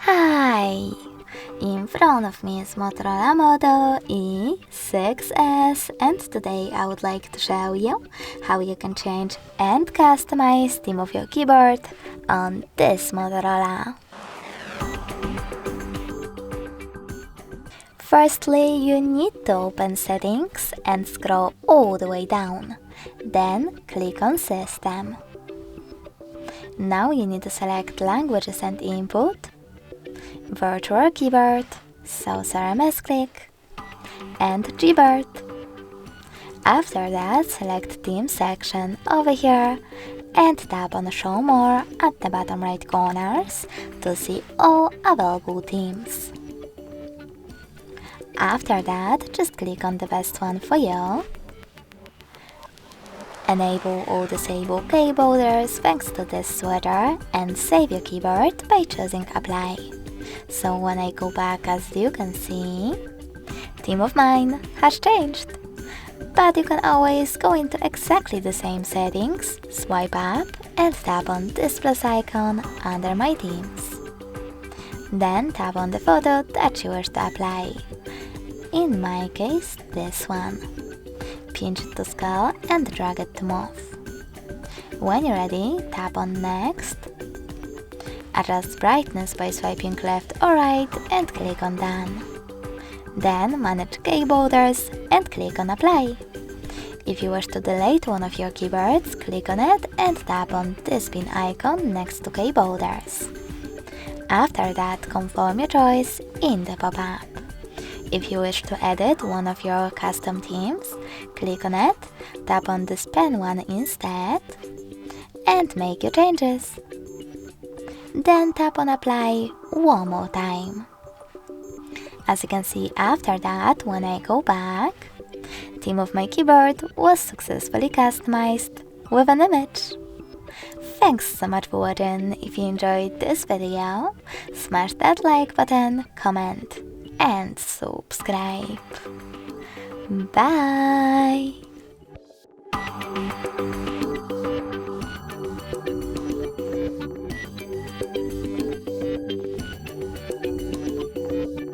Hi! In front of me is Motorola Moto E6S, and today I would like to show you how you can change and customize theme of your keyboard on this Motorola. Firstly, you need to open Settings and scroll all the way down. Then click on System. Now you need to select Languages and Input, Virtual Keyboard, so RMS click, and Gboard. After that, select Theme section over here and tap on Show More at the bottom right corners to see all available themes. After that, just click on the best one for you. Enable or disable keyboarders thanks to this sweater and save your keyboard by choosing Apply. So when I go back, as you can see, theme of mine has changed. But you can always go into exactly the same settings, swipe up and tap on this plus icon under my themes. Then tap on the photo that you wish to apply. In my case, this one. Pinch it to scale and drag it to move. When you're ready, tap on Next. Adjust brightness by swiping left or right and click on Done. Then manage keyboarders and click on Apply. If you wish to delete one of your keyboards, click on it and tap on this pin icon next to keyboarders. After that, confirm your choice in the pop-up. If you wish to edit one of your custom themes, click on it, tap on this pen one instead, and make your changes. Then tap on Apply one more time. As you can see, after that, when I go back, theme of my keyboard was successfully customized with an image. Thanks so much for watching. If you enjoyed this video, smash that like button, comment, and subscribe. Bye!